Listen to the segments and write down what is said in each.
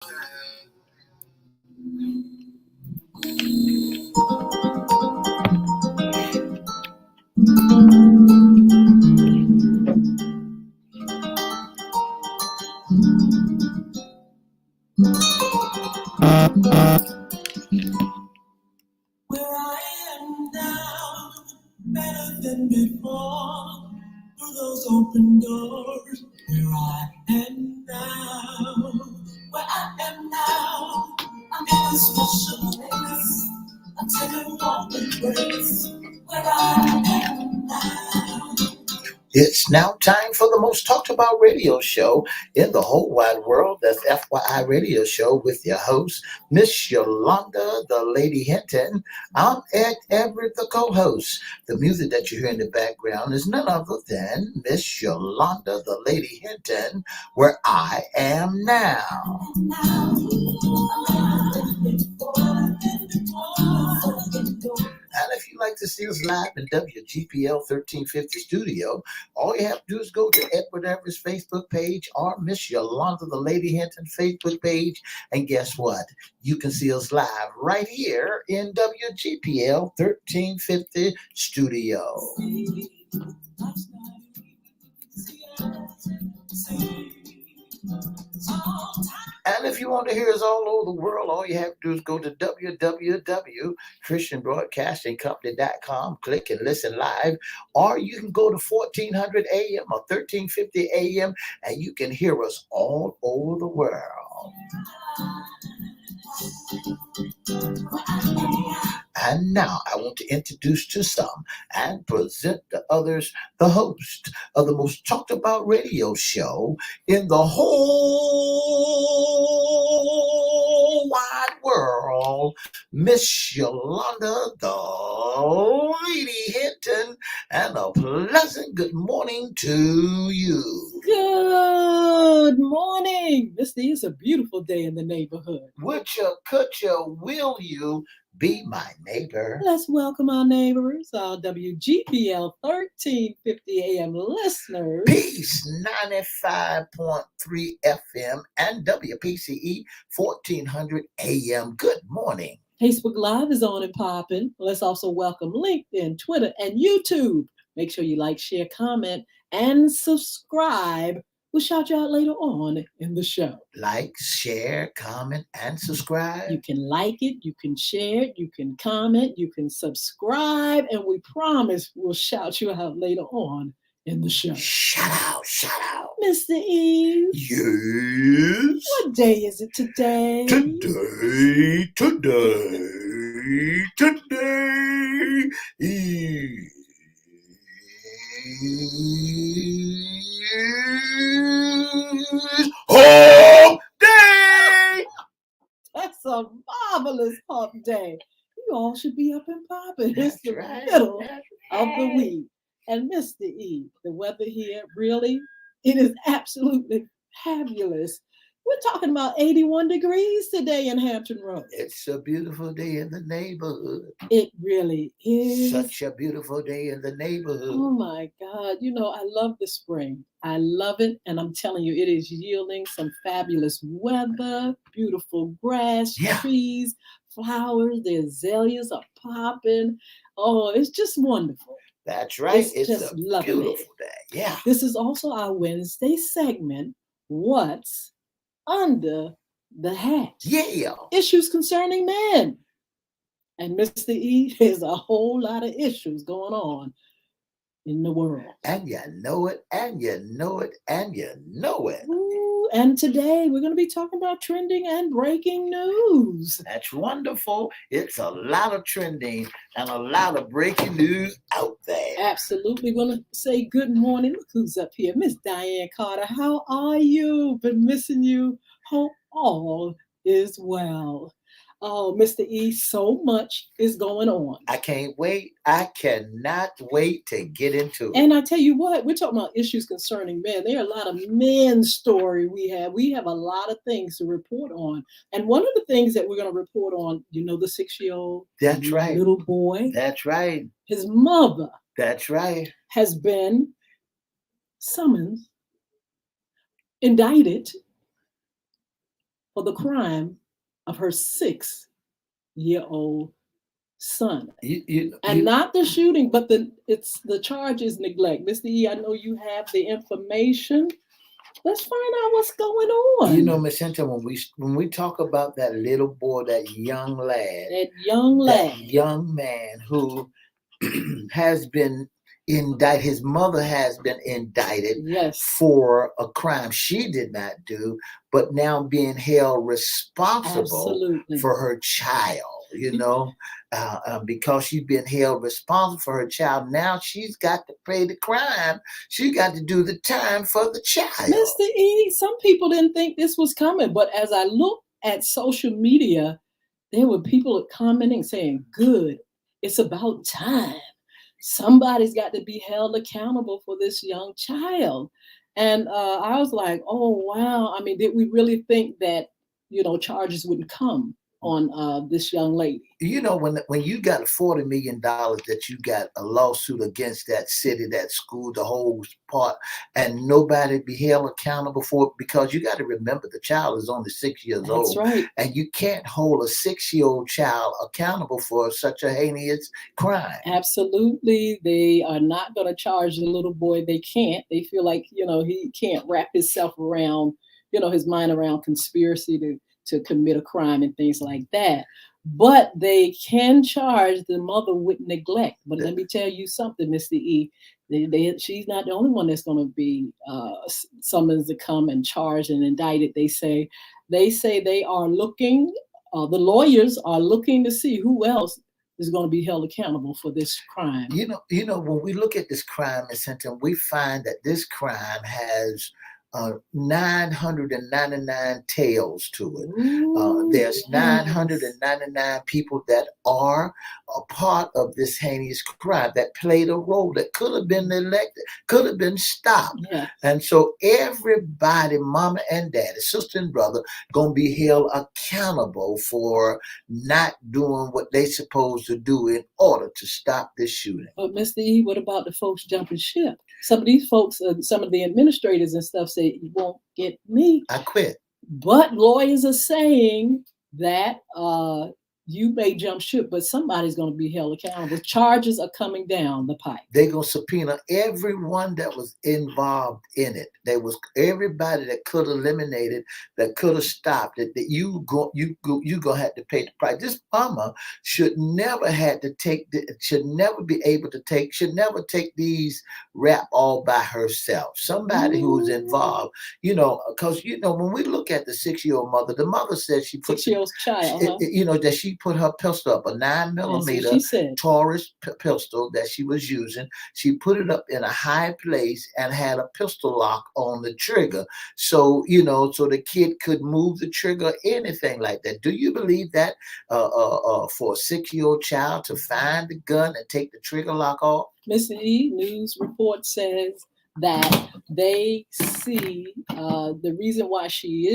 Where I am now, better than before, through those open doors. Where I am now, where I am now, I'm in a special place. I'm taking all the grace. Where I am now. It's now time for the most talked about radio show in the whole wide world. That's FYI Radio Show with your host, Miss Yolanda, the Lady Hinton. I'm Ed Everett, the co-host. The music that you hear in the background is none other than Miss Yolanda, the Lady Hinton, where I am now. And if you'd like to see us live in WGPL 1350 studio, all you have to do is go to Edward Everett's Facebook page or Miss Yolanda, the Lady Hinton Facebook page. And guess what? You can see us live right here in WGPL 1350 studio. And if you want to hear us all over the world, all you have to do is go to www.christianbroadcastingcompany.com, click and listen live, or you can go to 1400 AM or 1350 AM, and you can hear us all over the world. And now I want to introduce to some and present to others the host of the most talked about radio show in the whole wide world, Miss Yolanda, the Lady Hinton, and a pleasant good morning to you. Good morning. This is a beautiful day in the neighborhood. Would you, could you, will you be my neighbor? Let's welcome our neighbors, our WGPL 1350 AM listeners. Peace 95.3 FM and WPCE 1400 AM. Good morning. Facebook Live is on and popping. Let's also welcome LinkedIn, Twitter, and YouTube. Make sure you like, share, comment, and subscribe. We'll shout you out later on in the show. Like, share, comment, and subscribe. You can like it, you can share it, you can comment, you can subscribe, and we promise we'll shout you out later on in the show. Shout out, shout out. Mr. Eve. Yes. What day is it today? Today is Hump Day. That's a marvelous hump day. You all should be up and popping. It's the middle of the week. And Mr. E, the weather here, really, it is absolutely fabulous. We're talking about 81 degrees today in Hampton Roads. It's a beautiful day in the neighborhood. It really is. Such a beautiful day in the neighborhood. Oh my God. You know, I love the spring. I love it. And I'm telling you, it is yielding some fabulous weather, beautiful grass, trees, flowers. The azaleas are popping. Oh, it's just wonderful. That's right. It's just a lovely. beautiful day. Yeah. This is also our Wednesday segment, What's Under the Hat? Yeah. Issues concerning men. And Mr. E, there's a whole lot of issues going on in the world. And you know it, and you know it, and you know it. Ooh, and today we're going to be talking about trending and breaking news. That's wonderful. It's a lot of trending and a lot of breaking news out there. Absolutely. We're going to say good morning. Look who's up here. Miss Diane Carter. How are you? Been missing you. Hope all is well. Oh, Mr. E, so much is going on. I can't wait. I cannot wait to get into it. And I tell you what, we're talking about issues concerning men. There are a lot of men's story we have. We have a lot of things to report on. And one of the things that we're going to report on, you know, the 6-year-old That's right. little boy. That's right. His mother. That's right. Has been summoned, indicted for the crime of her 6-year old son. And not the shooting, but the charge is neglect. Mr. E, I know you have the information. Let's find out what's going on. You know, Miss Hinton, when we talk about that little boy, that young lad, that young man who has been indicted, his mother has been indicted, yes, for a crime she did not do, but now being held responsible, absolutely, for her child. You know, because she's been held responsible for her child. Now she's got to pay the crime. She got to do the time for the child. Mr. E, some people didn't think this was coming, but as I look at social media, there were people commenting saying, good, it's about time. Somebody's got to be held accountable for this young child. And I was like, oh, wow. I mean, did we really think that, charges wouldn't come on this young lady? You know, when you got $40 million that you got a lawsuit against that city, that school, the whole part, and nobody be held accountable for it, because you got to remember the child is only 6 years old. That's right. And you can't hold a 6-year-old child accountable for such a heinous crime. Absolutely. They are not going to charge the little boy. They can't. They feel like, he can't wrap himself around, his mind around conspiracy to commit a crime and things like that. But they can charge the mother with neglect. But let me tell you something, Mr. E. She's not the only one that's going to be summoned to come and charged and indicted. They say they are looking. The lawyers are looking to see who else is going to be held accountable for this crime. You know, when we look at this crime in Hinton, we find that this crime has 999 tales to it. There's 999 people that are a part of this heinous crime, that played a role, that could have been elected, could have been stopped. Yes. And so everybody, mama and daddy, sister and brother, gonna be held accountable for not doing what they supposed to do in order to stop this shooting. But Mr. E, what about the folks jumping ship? Some of these folks, some of the administrators and stuff say, you won't get me. I quit. But lawyers are saying that you may jump ship, but somebody's going to be held accountable. Charges are coming down the pipe. They're going to subpoena everyone that was involved in it. There was everybody that could have eliminated, that could have stopped it, that you going to have to pay the price. This mama should never take these rap all by herself. Somebody who's involved, because, when we look at the 6-year-old mother, the mother said she put 6-year-old child, that she put her pistol up, a 9mm Taurus pistol that she was using. She put it up in a high place and had a pistol lock on the trigger. So, so the kid could move the trigger, anything like that. Do you believe that for a 6-year-old child to find the gun and take the trigger lock off? Mr. E, news report says that they see the reason why she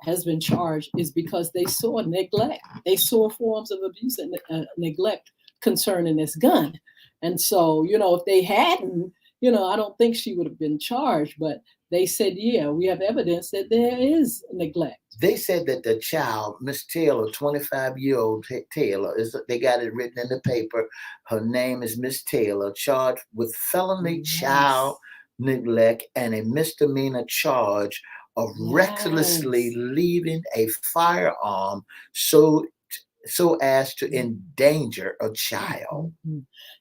has been charged is because they saw neglect. They saw forms of abuse and neglect concerning this gun. And so, if they hadn't, I don't think she would have been charged. But they said, yeah, we have evidence that there is neglect. They said that the child, Miss Taylor, 25-year-old Taylor, they got it written in the paper. Her name is Miss Taylor, charged with felony child neglect and a misdemeanor charge of recklessly leaving a firearm so as to endanger a child.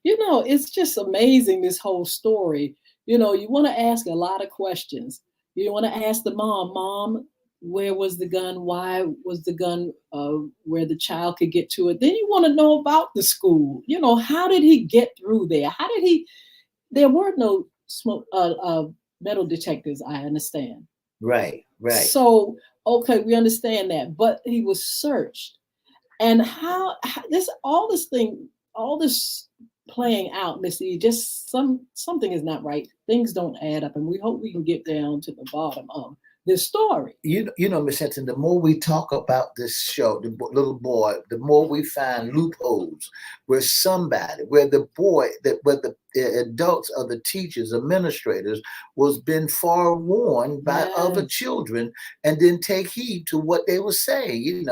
It's just amazing, this whole story. You want to ask a lot of questions. You want to ask the mom, where was the gun? Why was the gun where the child could get to it? Then you want to know about the school. How did he get through there? There were no smoke metal detectors, I understand. Right. So, okay, we understand that, but he was searched. And how all this playing out, Mr. E, just something is not right. Things don't add up, and we hope we can get down to the bottom of this story. Miss Hinton, the more we talk about this show, the little boy, the more we find loopholes where the adults, other teachers, administrators was been forewarned by other Yes. children and didn't take heed to what they were saying.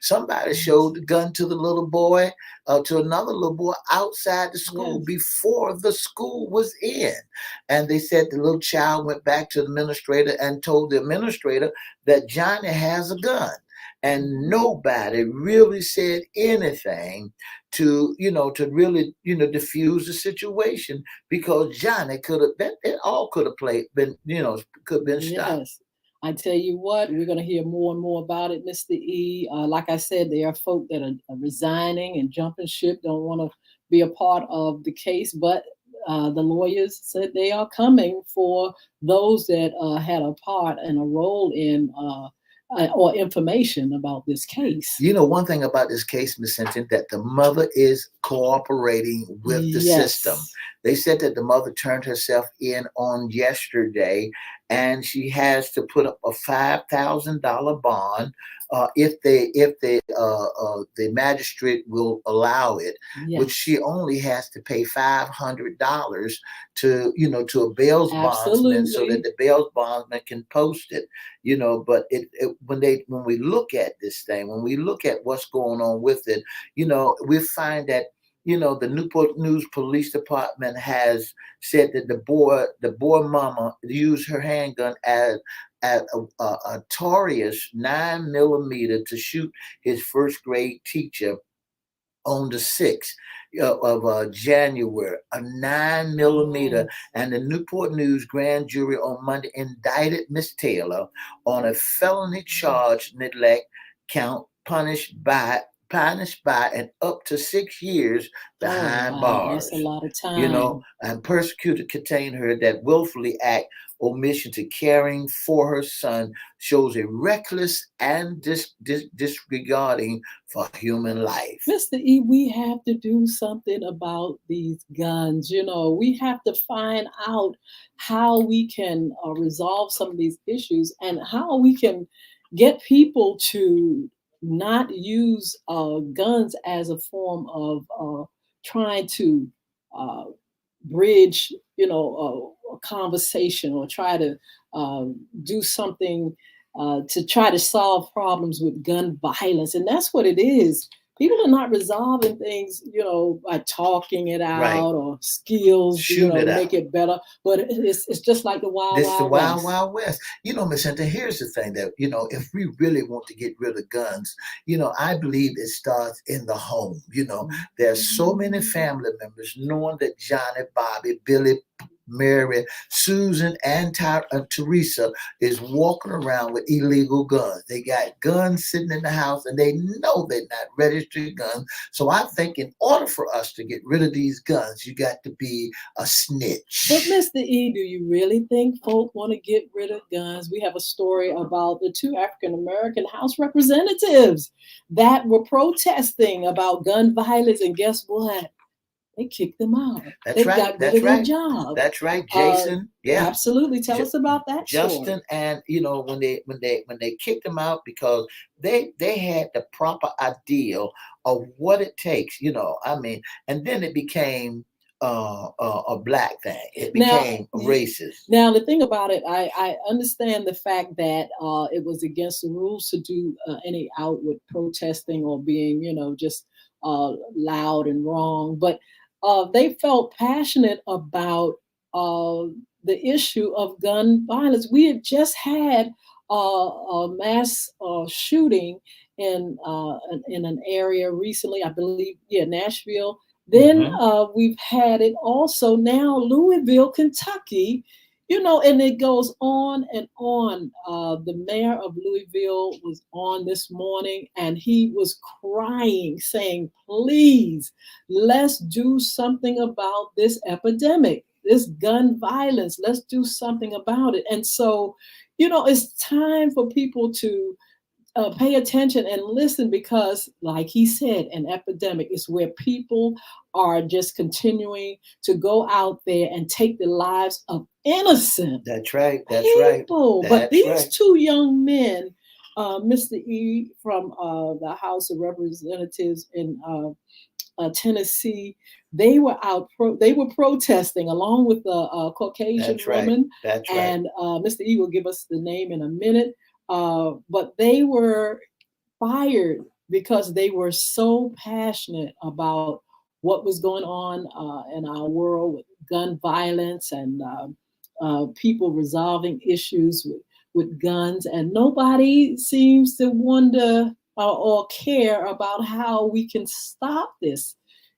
Somebody showed Yes. the gun to the little boy, to another little boy outside the school Yes. before the school was in. And they said the little child went back to the administrator and told the administrator that Johnny has a gun. And Mhm. nobody really said anything to really, diffuse the situation, because Johnny could have, that it all could have could have been stopped. Yes. I tell you what, we're going to hear more and more about it, Mr. E. Like I said, there are folk that are resigning and jumping ship, don't want to be a part of the case, but the lawyers said they are coming for those that had a part and a role in or information about this case. One thing about this case, Miss Hinton, that the mother is cooperating with the system. Yes. They said that the mother turned herself in on yesterday, and she has to put up a $5,000 bond if the magistrate will allow it, which Yes. she only has to pay $500 to a bail bondsman, so that Absolutely. the bail bondsman can post it. But when we look at this thing, when we look at what's going on with it, we find that the Newport News Police Department has said that the boy mama used her handgun at a Taurus 9 millimeter to shoot his first grade teacher on the 6th of January, a 9 millimeter. Yes. And the Newport News grand jury on Monday indicted Miss Taylor on a felony charge neglect count, punished by and up to 6 years Oh, behind wow. That's a bars. lot of time. And persecuted contained her that willfully act omission to caring for her son shows a reckless and disregarding for human life. Mr. E, we have to do something about these guns. We have to find out how we can resolve some of these issues and how we can get people to not use guns as a form of trying to uh, bridge, a conversation or try to uh, do something to try to solve problems with gun violence. And that's what it is. People are not resolving things, by talking it Right. out or skills, Shooting it to out. make it better. But it's just like the wild, This is the wild wild, west. wild west. Miss Hunter, here's the thing that, if we really want to get rid of guns, I believe it starts in the home. There's so many family members knowing that Johnny, Bobby, Billy, Mary, Susan, and Teresa is walking around with illegal guns. They got guns sitting in the house and they know they're not registered guns. So I think in order for us to get rid of these guns, you got to be a But snitch. Mr. E, do you really think folk want to get rid of guns? We have a story about the two African American House representatives that were protesting about gun violence, and guess what? They kicked them out. That's They right. got rid That's of their right. job. That's right. Uh, Jason. Yeah. Absolutely. Tell J- us about that Justin, story. and when they kicked him out because they had the proper idea of what it takes. I mean, and then it became a black thing. It Now, became racist. now the thing about it, I understand the fact that it was against the rules to do any outward protesting or being, just loud and wrong. But they felt passionate about uh, the issue of gun violence. We had just had a mass shooting in an area recently, I believe, yeah, Nashville. Then Hmm. we've had it also now, Louisville, Kentucky, and it goes on and on. The mayor of Louisville was on this morning and he was crying, saying, please, let's do something about this epidemic, this gun violence. Let's do something about it. And so, it's time for people to pay attention and listen because, like he said, an epidemic is where people are just continuing to go out there and take the lives of innocent That's right. That's right. people. But That's these right. two young men, Mr. E from the House of Representatives in Tennessee, they were they were protesting along with a Caucasian That's right. woman, That's right. and Mr. E will give us the name in a minute. But they were fired because they were so passionate about what was going on in our world with gun violence and people resolving issues with guns, and nobody seems to wonder or care about how we can stop this.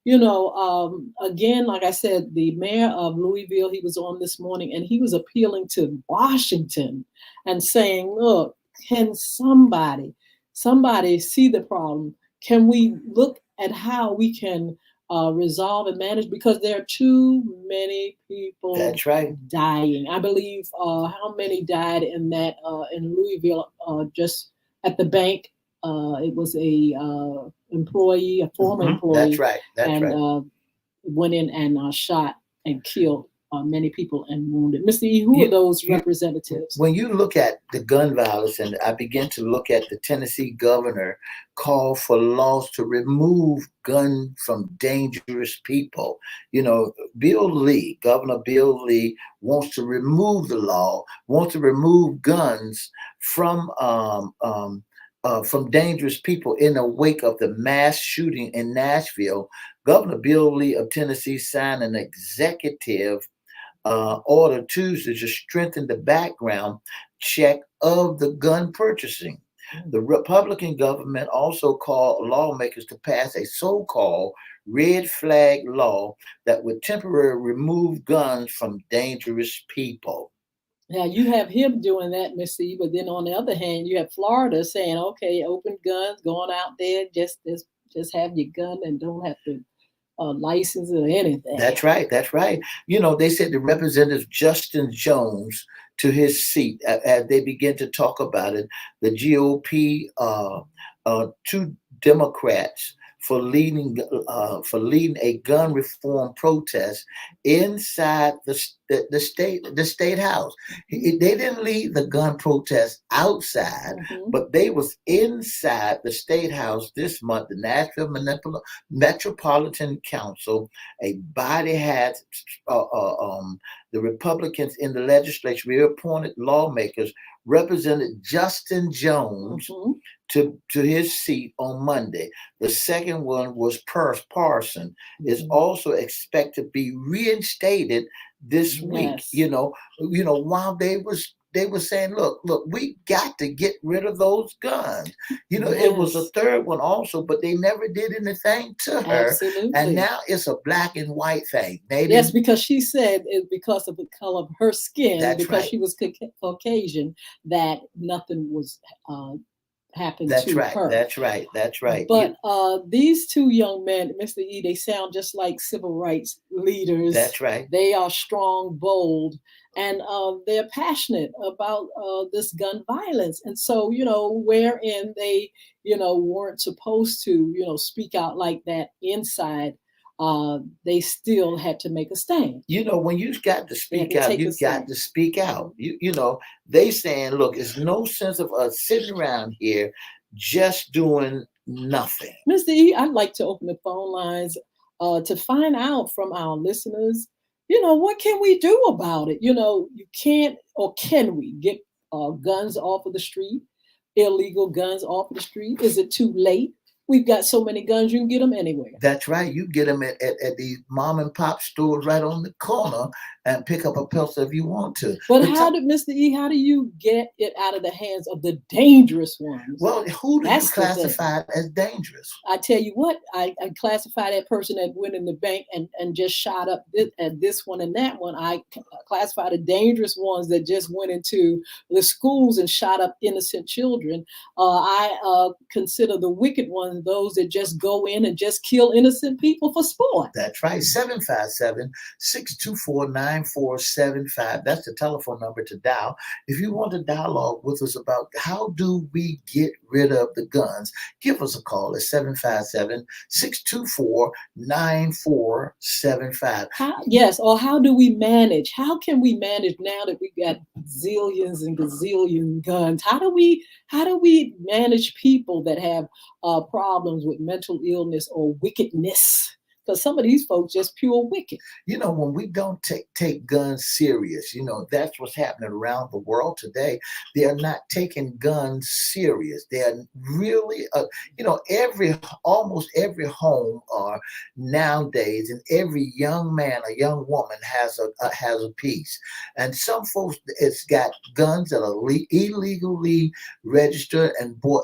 Again, like I said, the mayor of Louisville, he was on this morning and he was appealing to Washington and saying, look, can somebody see the problem? Can we look at how we can resolve and manage? Because there are too many people That's right. dying. I believe how many died in that in Louisville just at the bank. It was a employee, a former That's employee, right. That's and right. went in and shot and killed many people and wounded. Mr. E, who are You, those you, representatives? when you look at the gun violence, and I begin to look at the Tennessee governor call for laws to remove gun from dangerous people. Governor Bill Lee wants to remove the law, wants to remove guns from dangerous people in the wake of the mass shooting in Nashville. Governor Bill Lee of Tennessee signed an executive order Tuesday to strengthen the background check of the gun purchasing. The Republican government also called lawmakers to pass a so called red flag law that would temporarily remove guns from dangerous people. Now you have him doing that, Miss C, but then on the other hand, you have Florida saying, "Okay, open guns, going out there, just have your gun and don't have to license it or anything." That's right. That's right. They said the Representative Justin Jones to his seat as they begin to talk about it. The GOP, two Democrats for leading a gun reform protest inside the state house. They didn't lead the gun protest outside, but they was inside the state house this month. The Nashville Metropolitan Council, a body had the Republicans in the legislature reappointed lawmakers represented Justin Jones to his seat on Monday. The second one was Parson, is also expected to be reinstated this week. Yes. While they were saying, look, we got to get rid of those guns. It was a Yes. third one also, but they never did anything to her. Absolutely. And now it's a black and white thing. Yes, because she said it's because of the color of her skin, That's because right. she was Caucasian, that nothing was happened That's to right. her. That's right. That's right. But these two young men, Mr. E, they sound just like civil rights leaders. That's right. They are strong, bold, and they're passionate about this gun violence. And so, wherein they, weren't supposed to, speak out like that inside, they still had to make a stand. When you got to speak to out, take you a got stand. to speak out. They saying, look, it's no sense of us sitting around here just doing nothing. Mr. E, I'd like to open the phone lines to find out from our listeners, what can we do about it? You can't, or can we get guns off of the street, illegal guns off of the street? Is it too late? We've got so many guns, you can get them anywhere. That's right. You get them at these mom and pop stores right on the corner and pick up a pistol if you want to. But Mr. E, how do you get it out of the hands of the dangerous ones? Well, who do you classify as dangerous? I tell you what, I classify that person that went in the bank and just shot up this one and that one. I classify the dangerous ones that just went into the schools and shot up innocent children. I consider the wicked ones those that just go in and just kill innocent people for sport. That's right. 757-624-9475. That's the telephone number to dial. If you want to dialogue with us about how do we get rid of the guns, give us a call at 757-624-9475. Yes, or how do we manage? How can we manage now that we got zillions and gazillion guns? How do we manage people that have problems problems with mental illness or wickedness. Because some of these folks just pure wicked. When we don't take guns serious, that's what's happening around the world today. They are not taking guns serious. They are really, almost every home nowadays, and every young man or young woman has a piece. And some folks, it's got guns that are illegally registered and bought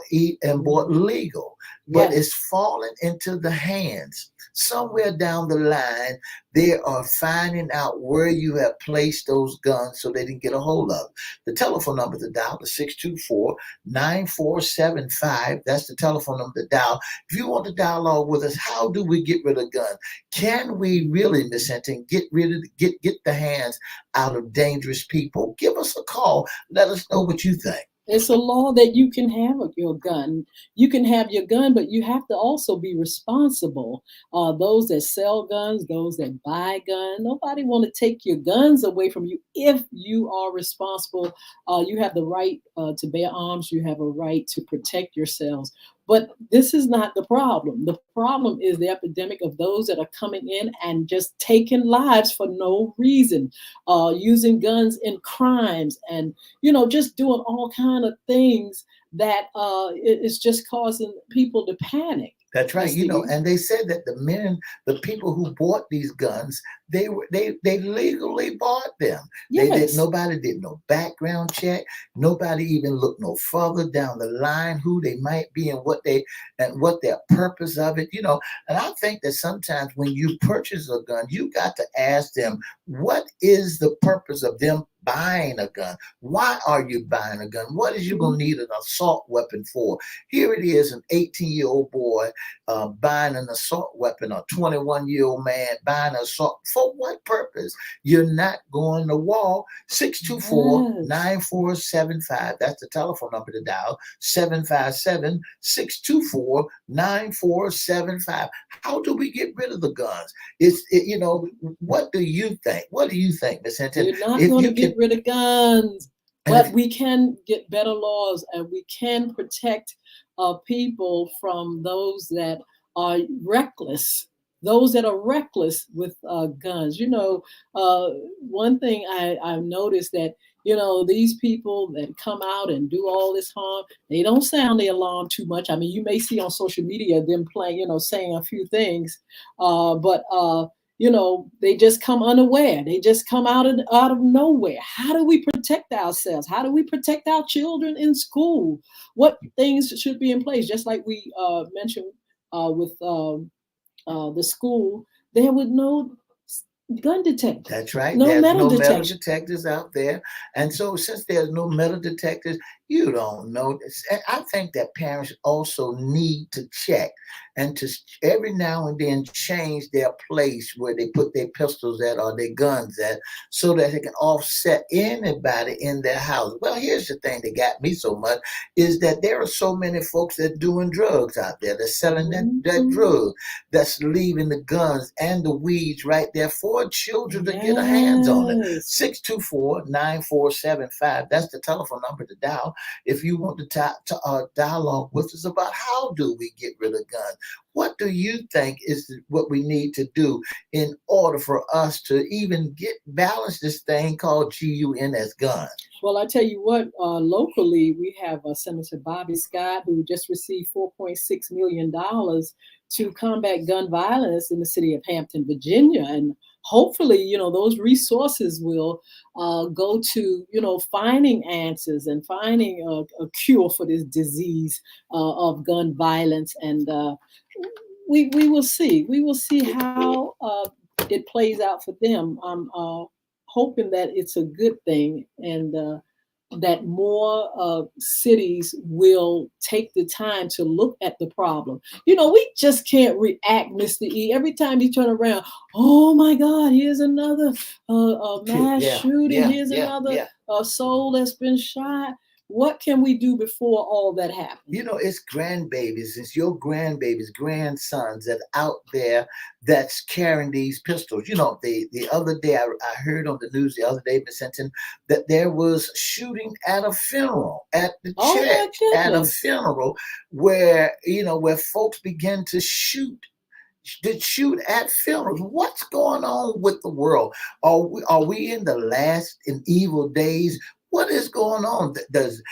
legal, but Yes. it's falling into the hands. Somewhere down the line, they are finding out where you have placed those guns so they can get a hold of. The telephone number to dial is 624-9475. That's the telephone number to dial. If you want to dialogue with us, how do we get rid of guns? Can we really, Miss Hinton, get the hands out of dangerous people? Give us a call. Let us know what you think. It's a law that you can have your gun. You can have your gun, but you have to also be responsible. Those that sell guns, those that buy guns, nobody want to take your guns away from you if you are responsible. You have the right to bear arms. You have a right to protect yourselves. But this is not the problem. The problem is the epidemic of those that are coming in and just taking lives for no reason, using guns in crimes and, just doing all kind of things that is just causing people to panic. That's right. And they said that the people who bought these guns, they legally bought them. Yes. Nobody did no background check. Nobody even looked no further down the line who they might be and what their purpose of it. And I think that sometimes when you purchase a gun, you got to ask them, what is the purpose of them buying a gun? Why are you buying a gun? What is you going to need an assault weapon for? Here it is, an 18-year-old boy buying an assault weapon, a 21-year-old man buying an assault. For what purpose? You're not going to war. 624-9475. That's the telephone number to dial. 757-624-9475. How do we get rid of the guns? What do you think? What do you think, Ms. Hinton? You're not going to get rid of guns, but we can get better laws and we can protect people from those that are reckless. Those that are reckless with guns. One thing I've noticed that, these people that come out and do all this harm, they don't sound the alarm too much. I mean, you may see on social media them playing, saying a few things, but they just come unaware. They just come out of nowhere. How do we protect ourselves? How do we protect our children in school? What things should be in place? Just like we mentioned with the school, there was no gun detectors. That's right. No There's metal no metal detectors. detectors out there. And so since there's no metal detectors, you don't know. I think that parents also need to check and to every now and then change their place where they put their pistols at or their guns at so that they can offset anybody in their house. Well, here's the thing that got me so much is that there are so many folks that are doing drugs out there. They're selling that drug that's leaving the guns and the weeds right there for children to get a hands on it. 624-9475. That's the telephone number to dial if you want to dialogue with us about how do we get rid of guns. What do you think is what we need to do in order for us to even balance this thing called GUNS guns? Well, I tell you what, locally we have Senator Bobby Scott, who just received $4.6 million to combat gun violence in the city of Hampton, Virginia. And hopefully, those resources will go to, finding answers and finding a cure for this disease of gun violence. And we will see. We will see how it plays out for them. I'm hoping that it's a good thing and that more cities will take the time to look at the problem. We just can't react, Mr. E. Every time you turn around, oh my God, here's another mass shooting. Here's another soul that's been shot. What can we do before all that happens? It's grandbabies, it's your grandbabies, grandsons that out there that's carrying these pistols. The other day I heard on the news the other day, Miss Hinton, that there was shooting at a funeral, at the Oh my church, at a goodness. funeral where folks begin to shoot at funerals. What's going on with the world? Are we in the last and evil days? What is going on? Does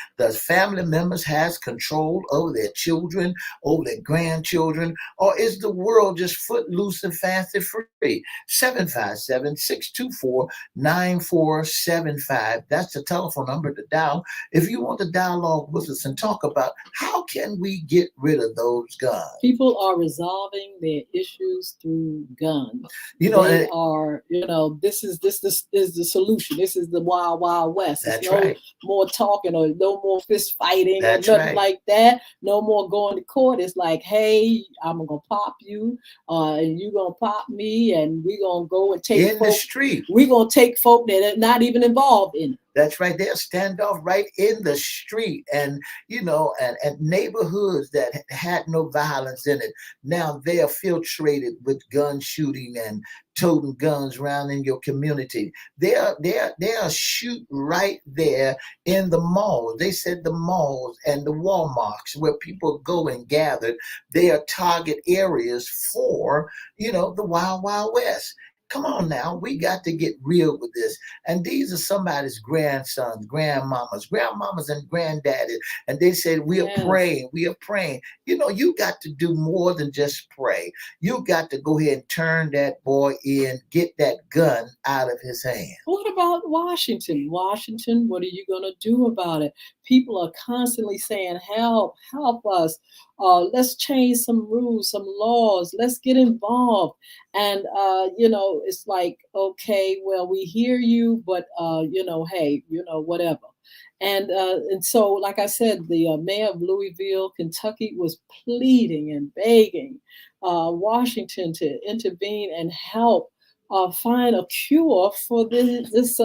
family members has control over their children, over their grandchildren, or is the world just footloose and fast and free? 757-624-9475. That's the telephone number to dial if you want to dialogue with us and talk about how can we get rid of those guns. People are resolving their issues through guns. They are, this is the solution. This is the wild, wild west. That's no right. more talking or no more fist fighting That's or nothing right. like that. No more going to court. It's like, hey, I'm gonna pop you, and you gonna pop me, and we gonna go and take in the street. We're gonna take folk that are not even involved in it. That's right. They'll stand off right in the street, and and neighborhoods that had no violence in it. Now they are filtrated with gun shooting and toting guns around in your community. They'll shoot right there in the malls. They said the malls and the Walmarts where people go and gather, they are target areas for the Wild Wild West. Come on now, we got to get real with this. And these are somebody's grandsons, grandmamas and granddaddies. And they said, we are praying. You got to do more than just pray. You got to go ahead and turn that boy in, get that gun out of his hand. What about Washington? Washington, what are you going to do about it? People are constantly saying, help us. Let's change some rules, some laws. Let's get involved. And, it's like, okay, well, we hear you, but, hey, whatever. And so, like I said, the mayor of Louisville, Kentucky, was pleading and begging Washington to intervene and help find a cure for this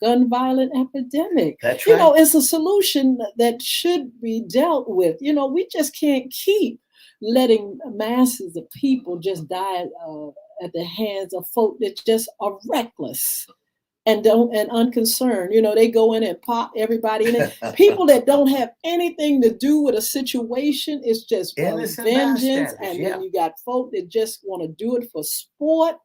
gun violent epidemic. That's right. It's a solution that should be dealt with. We just can't keep letting masses of people just die at the hands of folk that just are reckless and unconcerned. They go in and pop everybody in it. People that don't have anything to do with a situation. It's just vengeance. And then you got folk that just want to do it for sport.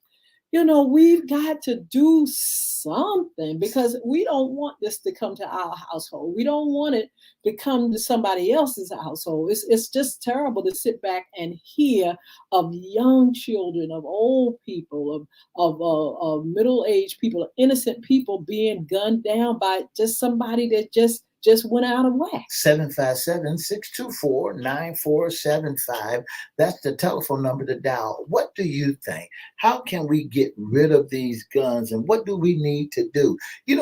We've got to do something because we don't want this to come to our household. We don't want it to come to somebody else's household. It's just terrible to sit back and hear of young children, of old people, of middle-aged people, of innocent people being gunned down by just somebody that just went out of whack. 757-624-9475. That's the telephone number to dial. What do you think? How can we get rid of these guns, and what do we need to do?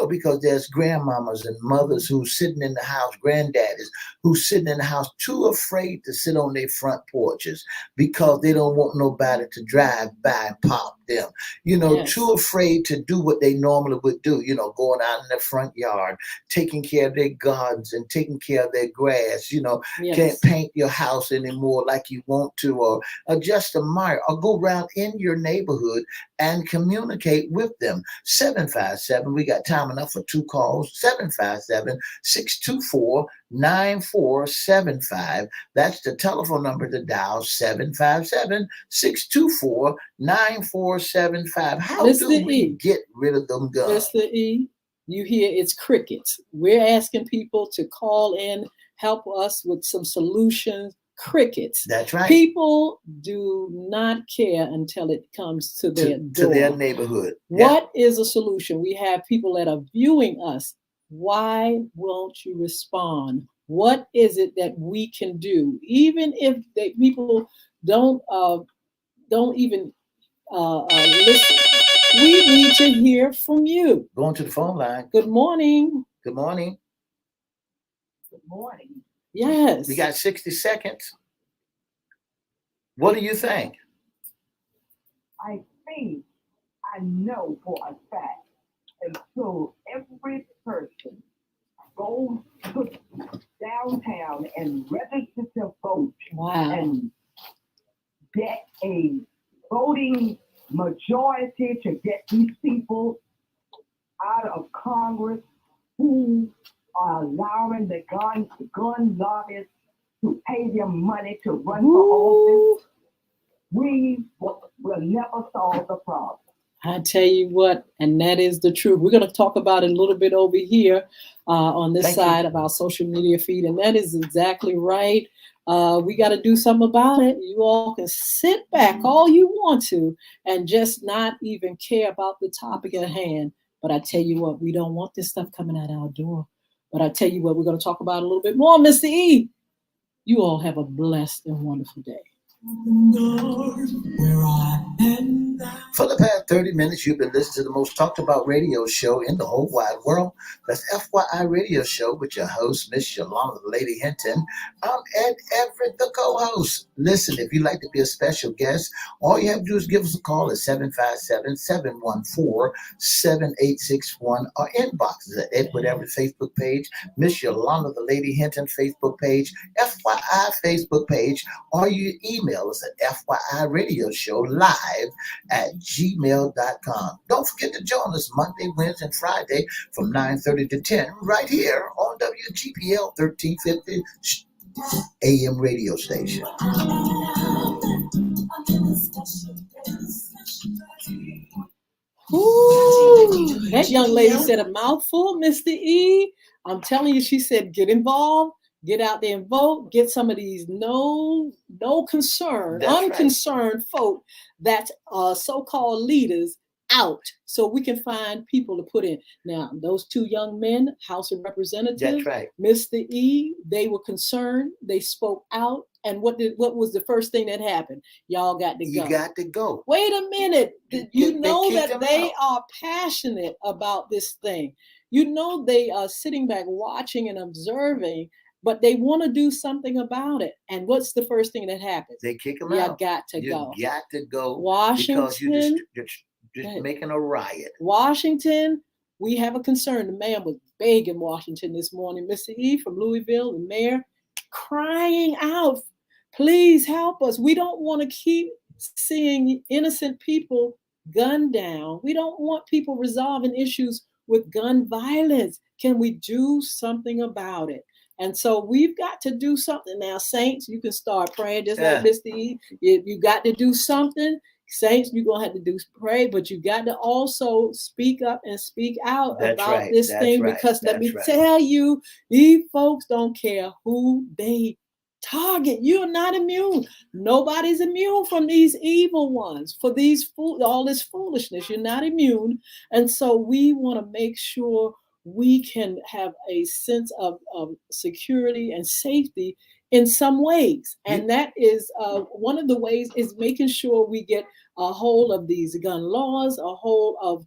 Because there's grandmamas and mothers who's sitting in the house, granddaddies who's sitting in the house too afraid to sit on their front porches because they don't want nobody to drive by and pop them. Too afraid to do what they normally would do, going out in the front yard, taking care of their gardens and taking care of their grass. Can't paint your house anymore like you want to, or adjust a mire, or go around in your neighborhood and communicate with them. 757, we got time enough for two calls. 757-624-9475. That's the telephone number to dial. 757-624-9475. How do we get rid of them guns? Mr. E, you hear it's crickets. We're asking people to call in, help us with some solutions. Crickets. That's right. People do not care until it comes to their door. To their neighborhood. What is a solution? We have people that are viewing us. Why won't you respond? What is it that we can do? Even if people don't even listen, we need to hear from you. Going to the phone line. Good morning. Good morning. Good morning. Yes. We got 60 seconds. What do you think? I know for a fact until every person go to downtown and register to vote Wow. and get a voting majority to get these people out of Congress who are allowing the gun lobbyists to pay them money to run for office. We will never solve the problem. I tell you what, and that is the truth. We're going to talk about it a little bit over here on this side of our social media feed, and that is exactly right. We got to do something about it. You all can sit back all you want to and just not even care about the topic at hand. But I tell you what, we don't want this stuff coming out our door. But I tell you what, we're going to talk about it a little bit more. Mr. E, you all have a blessed and wonderful day. For the past 30 minutes, you've been listening to the most talked about radio show in the whole wide world. That's FYI Radio Show with your host, Miss Yolanda, the Lady Hinton. I'm Ed Everett, the co-host. Listen, if you'd like to be a special guest, all you have to do is give us a call at 757-714-7861 or inbox us at Edward Everett Facebook page, Miss Yolanda, the Lady Hinton Facebook page, FYI Facebook page, or you email us at FYIRadiosHowLive@gmail.com. Don't forget to join us Monday, Wednesday, and Friday from 9:30 to 10 right here on WGPL 1350 AM radio station. Ooh, that young lady said a mouthful, Mr. E. I'm telling you, she said, get involved, get out there and vote, get some of these no concern, unconcerned folk that are so-called leaders out so we can find people to put in. Now, those two young men, House of Representatives, Mr. E, they were concerned, they spoke out, and what was the first thing that happened? Y'all got to go. You got to go. Wait a minute. You know that they are passionate about this thing. You know they are sitting back watching and observing, but they want to do something about it. And what's the first thing that happens? They kick them out. You got to go. You got to go. Washington. Because you're just making a riot. Washington, we have a concern. The man was big in Washington this morning. Mr. E from Louisville, the mayor, crying out, please help us. We don't want to keep seeing innocent people gunned down. We don't want people resolving issues with gun violence. Can we do something about it? And so we've got to do something now. Saints, you can start praying just like Mr. E. You got to do something. Saints, you're going to have to pray, but you got to also speak up and speak out about this thing because let me tell you, these folks don't care who they target. You're not immune. Nobody's immune from these evil ones, for all this foolishness. You're not immune. And so we want to make sure we can have a sense of security and safety in some ways. And that is one of the ways is making sure we get a hold of these gun laws, a hold of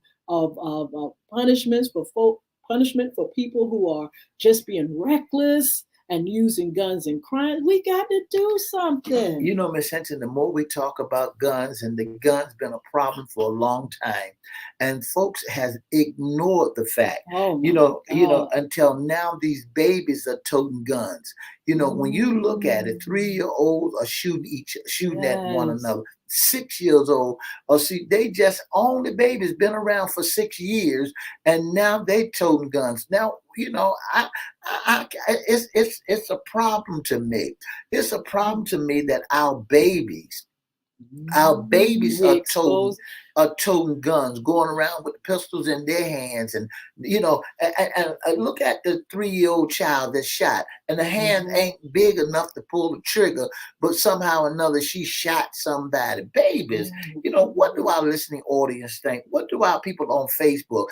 punishment for people who are just being reckless and using guns in crime. We got to do something. You know, Miss Hinton, the more we talk about guns, and the guns been a problem for a long time, and folks has ignored the fact, until now these babies are toting guns. You know, when you look at it, 3-year-olds are shooting at one another. 6 years old, they just only babies been around for 6 years, and now they toting guns. Now, it's a problem to me. It's a problem to me that our babies are toting guns, going around with pistols in their hands, and look at the 3-year-old child that's shot, and the hand ain't big enough to pull the trigger, but somehow or another she shot somebody. Babies, what do our listening audience think? What do our people on Facebook?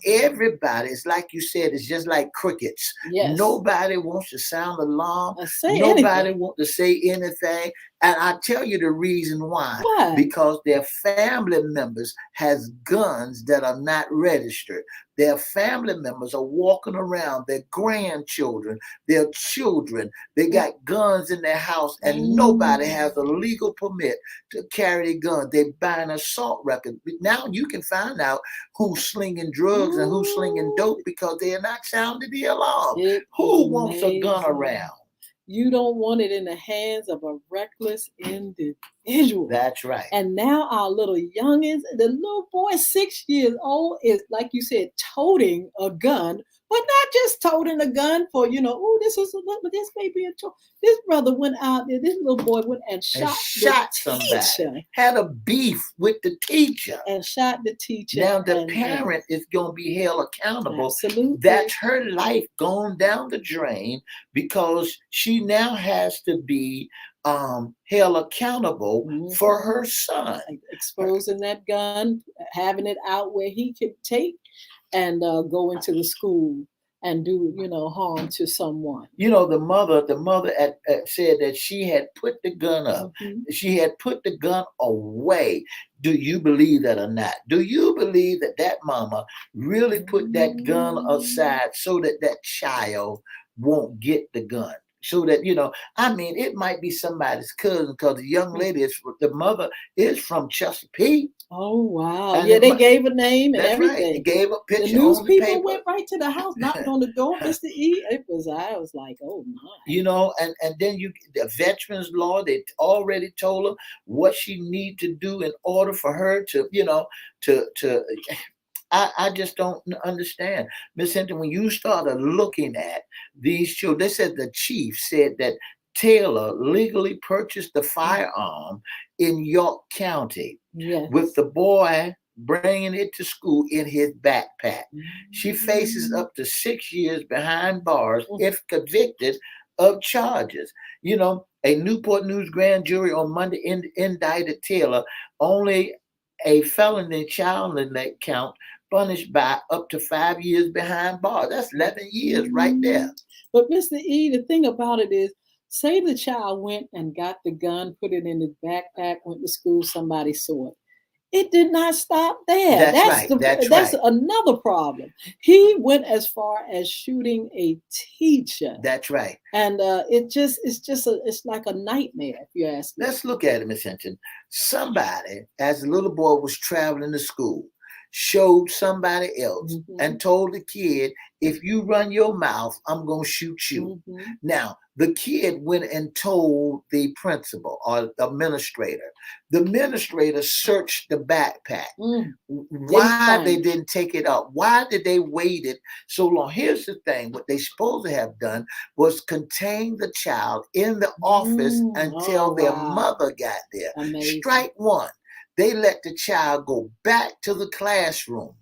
Everybody, it's like you said, it's just like crickets. Yes. Nobody wants to sound alarm. Nobody wants to say anything. And I tell you the reason why. Why? Because their family members has guns that are not registered. Their family members are walking around, their grandchildren, their children. They got guns in their house, and nobody has a legal permit to carry a gun. They buy an assault record. Now you can find out who's slinging drugs and who's slinging dope because they are not sounding the alarm. Who wants a gun around? You don't want it in the hands of a reckless individual. That's right. And now our little youngins, the little boy 6 years old is, like you said, toting a gun, but not just toting a gun for, this may be a toy. This brother went out there, this little boy went and shot the teacher. Had a beef with the teacher. And shot the teacher. Now the parent is going to be held accountable. Absolutely. That's her life going down the drain because she now has to be held accountable for her son. Exposing that gun, having it out where he could take and go into the school and do, harm to someone. The mother said that she had put the gun up. She had put the gun away. Do you believe that or not? Do you believe that mama really put that gun aside so that that child won't get the gun? So that, it might be somebody's cousin because the young lady the mother is from Chesapeake. Oh, wow. And yeah, they gave a name and everything. Right. They gave a picture. The news people went right to the house, knocked on the door, Mr. E. I was like, oh my. And then the veterans law, they already told her what she need to do in order for her to, I just don't understand. Miss Hinton, when you started looking at these children, they said the chief said that Taylor legally purchased the firearm in York County with the boy bringing it to school in his backpack. She faces up to 6 years behind bars if convicted of charges. A Newport News grand jury on Monday indicted Taylor only a felony child neglect count punished by up to 5 years behind bars. That's 11 years right there. But Mr. E, the thing about it is, say the child went and got the gun, put it in his backpack, went to school, somebody saw it. It did not stop there. That's another problem. He went as far as shooting a teacher. That's right. And it's like a nightmare, if you ask me. Let's look at it, Miss Hinton. Somebody, as a little boy was traveling to school, showed somebody else and told the kid, if you run your mouth, I'm going to shoot you. Now, the kid went and told the principal or the administrator. The administrator searched the backpack. Why they didn't take it up? Why did they wait it so long? Here's the thing. What they supposed to have done was contain the child in the office until their mother got there. Amazing. Strike one. They let the child go back to the classroom,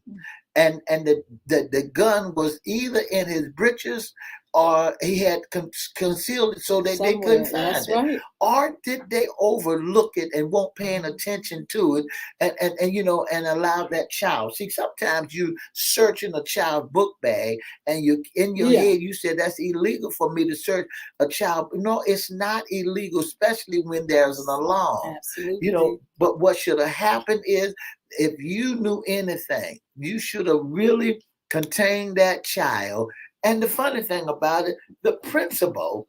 and the gun was either in his breeches or he had concealed it so that they couldn't find it. Right. Or did they overlook it and won't paying attention to it and allow that child? See, sometimes you searching a child's book bag and you in your head you said that's illegal for me to search a child. No, it's not illegal, especially when there's an alarm. Absolutely. But what should have happened is if you knew anything, you should have really contained that child. And the funny thing about it, the principal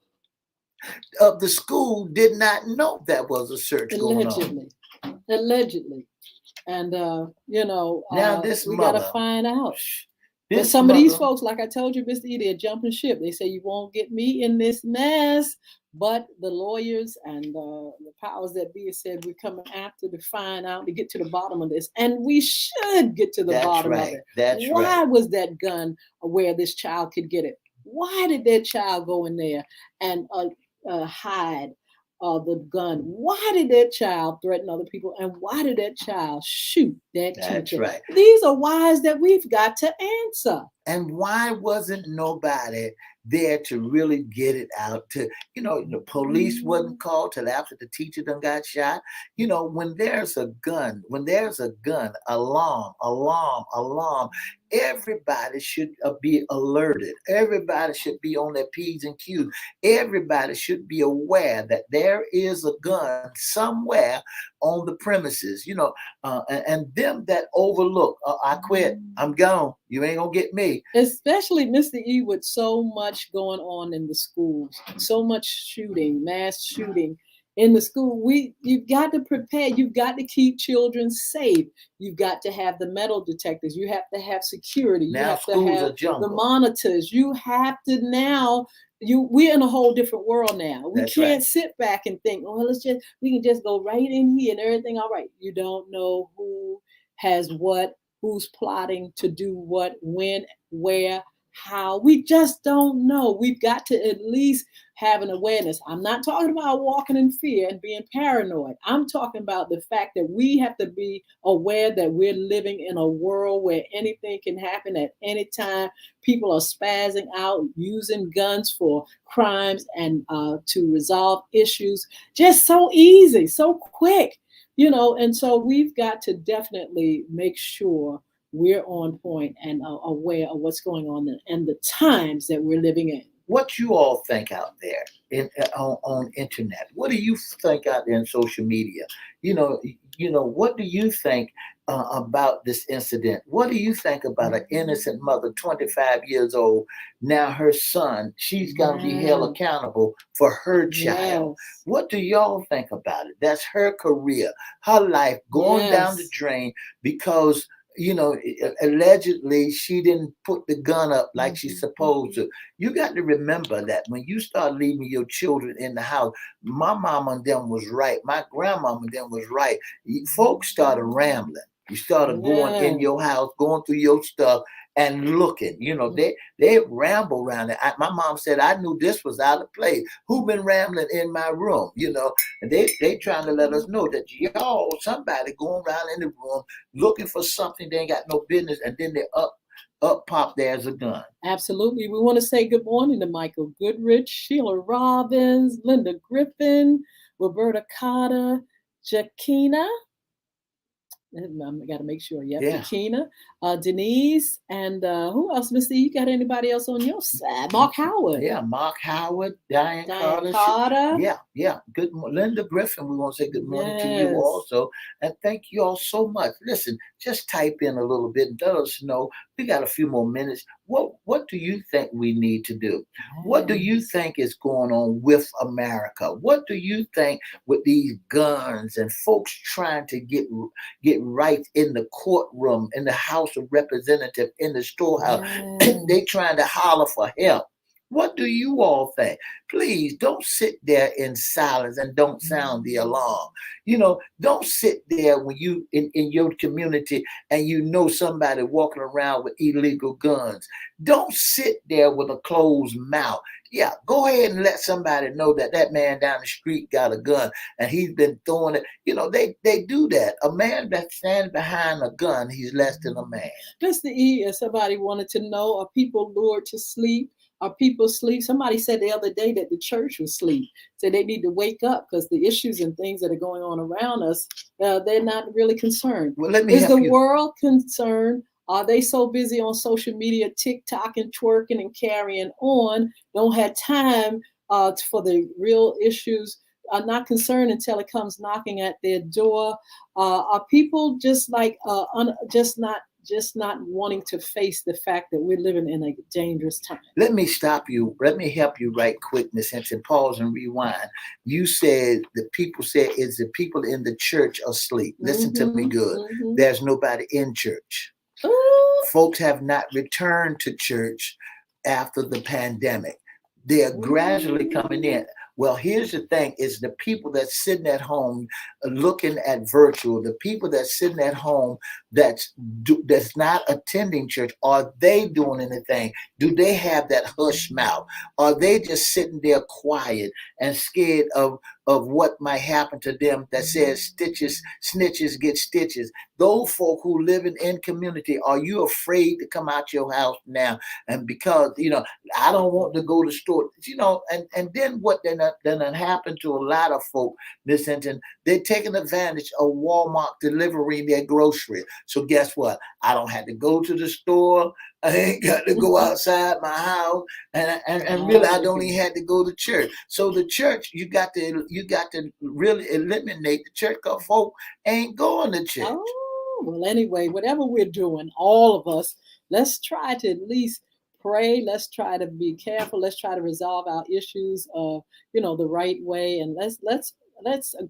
of the school did not know that was a search going on. Allegedly. And, now this we got to find out. But some of these folks, like I told you, Mr. E, they're jumping ship. They say, you won't get me in this mess. But the lawyers and the powers that be said we're coming after to find out, to get to the bottom of this. And we should get to the bottom of it. Why was that gun where this child could get it? Why did that child go in there and hide the gun? Why did that child threaten other people? And why did that child shoot that teacher? Right. These are whys that we've got to answer. And why wasn't nobody there to really get it out. To the police wasn't called till after the teacher done got shot. When there's a gun, alarm. Everybody should be alerted. Everybody should be on their P's and Q's. Everybody should be aware that there is a gun somewhere on the premises. And them that overlook, I quit, I'm gone. You ain't gonna get me. Especially Mr. E, with so much going on in the schools, so much shooting, mass shooting in the school. You've got to prepare. You've got to keep children safe. You've got to have the metal detectors. You have to have security. You Now have to schools are have the jungle. monitors. You have to now. We're in a whole different world now. We That's can't right. sit back and think, oh, we can just go right in here and everything all right. You don't know who has what, who's plotting to do what, when, where, how. We just don't know. We've got to at least have an awareness. I'm not talking about walking in fear and being paranoid. I'm talking about the fact that we have to be aware that we're living in a world where anything can happen at any time. People are spazzing out, using guns for crimes and to resolve issues. Just so easy, so quick, and so we've got to definitely make sure we're on point and aware of what's going on and the times that we're living in. What you all think out there on internet? What do you think out there in social media? What do you think about this incident? What do you think about an innocent mother, 25 years old? Now her son, she's got to be held accountable for her child. Yes. What do y'all think about it? That's her career, her life going down the drain because allegedly she didn't put the gun up like she's supposed to. You got to remember that when you start leaving your children in the house, my mama and them was right. My grandmama and them was right. Folks started rambling. You started going in your house, going through your stuff and looking. They ramble around it. My mom said, I knew this was out of place. Who been rambling in my room? And they trying to let us know that somebody going around in the room looking for something they ain't got no business, and then they up pop there's a gun. Absolutely. We want to say good morning to Michael Goodrich, Sheila Robbins, Linda Griffin, Roberta Carter, Jakina. I got to make sure. Yep. Yeah. Jakina, Denise, and who else, Mr. E? You got anybody else on your side? Mark Howard. Yeah, Mark Howard, Diane Carter. Yeah. Good, Linda Griffin. We want to say good morning to you also, and thank you all so much. Listen, just type in a little bit and let us know. We got a few more minutes. What do you think we need to do? What do you think is going on with America? What do you think with these guns and folks trying to get right in the courtroom, in the House of Representatives, in the storehouse? They trying to holler for help. What do you all think? Please don't sit there in silence and don't sound the alarm. Don't sit there when you in your community and somebody walking around with illegal guns. Don't sit there with a closed mouth. Yeah, go ahead and let somebody know that man down the street got a gun and he's been throwing it. They do that. A man that's standing behind a gun, he's less than a man. Mr. E, as somebody wanted to know, are people lured to sleep? Are people asleep? Somebody said the other day that the church was asleep. So they need to wake up because the issues and things that are going on around us, they're not really concerned. Well, let me Is the world concerned? Are they so busy on social media, TikTok and twerking and carrying on, don't have time for the real issues, are not concerned until it comes knocking at their door? Are people just like just not wanting to face the fact that we're living in a dangerous time? Let me stop you. Let me help you right quick, Ms. Hinton. Pause and rewind. You said is the people in the church asleep. Listen to me good. There's nobody in church. Folks have not returned to church after the pandemic. They are gradually coming in. Well, here's the thing, is the people that's sitting at home looking at virtual, the people that's sitting at home that's not attending church, are they doing anything? Do they have that hush mouth? Are they just sitting there quiet and scared of of what might happen to them that says stitches, snitches get stitches. Those folk who living in community, are you afraid to come out your house now? And because, I don't want to go to store, and then what then happened to a lot of folk, Miss Hinton, they're taking advantage of Walmart delivering their groceries. So guess what? I don't have to go to the store. I ain't got to go outside my house, and really, I don't even have to go to church. So the church, you got to really eliminate the church, because folk ain't going to church. Oh, well, anyway, whatever we're doing, all of us, let's try to at least pray. Let's try to be careful. Let's try to resolve our issues, the right way, and let's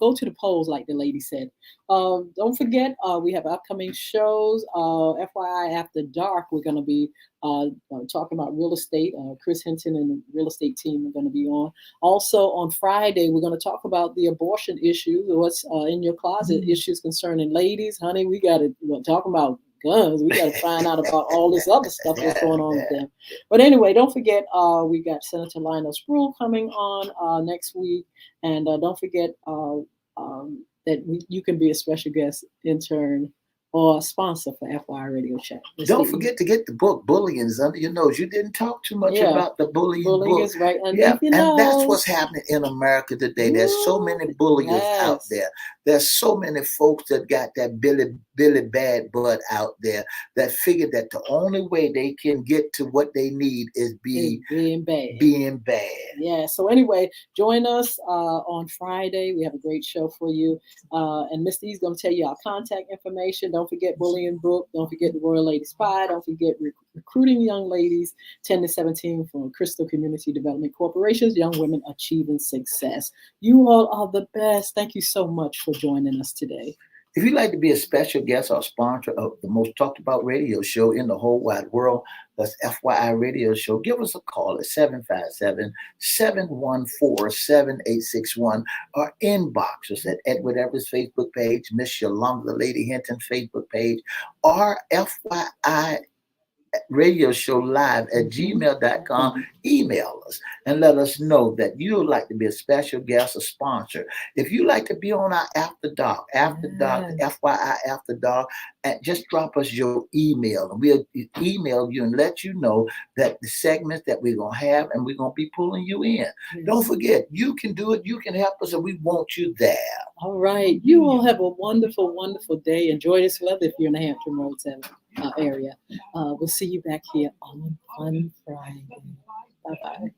go to the polls, like the lady said. Don't forget, we have upcoming shows. FYI, after dark, we're going to be talking about real estate. Chris Hinton and the real estate team are going to be on. Also, on Friday, we're going to talk about the abortion issue, what's in your closet, issues concerning ladies. Honey, we got to talk about guns. We got to find out about all this other stuff that's going on with them. But anyway, don't forget, we got Senator Lionel Spruill coming on next week. And don't forget that you can be a special guest intern or a sponsor for FYI Radio Chat. Don't forget to get the book Bullying's Under Your Nose. You didn't talk too much about the bullying book. Is right under your nose. And that's what's happening in America today. There's so many bullies out there. There's so many folks that got that Billy Bad Blood out there that figure that the only way they can get to what they need is being bad. Yeah. So anyway, join us on Friday. We have a great show for you. And Miss D's going to tell you our contact information. Don't forget Bullying Book. Don't forget the Royal Lady Spy. Don't forget Recruiting Young Ladies 10 to 17 from Crystal Community Development Corporation's Young Women Achieving Success. You all are the best. Thank you so much for joining us today. If you'd like to be a special guest or sponsor of the most talked about radio show in the whole wide world, that's FYI Radio Show, give us a call at 757-714-7861 or inbox us at Edward Everett's Facebook page, Miss Yolanda, the Lady Hinton Facebook page, or FYI Radio Show live at gmail.com. Email us and let us know that you would like to be a special guest or sponsor. If you like to be on our After Dark, FYI After Dark, and just drop us your email and we'll email you and let you know that the segments that we're going to have, and we're going to be pulling you in. Don't forget, you can do it. You can help us, and we want you there. All right. You all have a wonderful, wonderful day. Enjoy this weather if you're in the Hampton Roads area. We'll see you back here on Fun Friday. Bye-bye.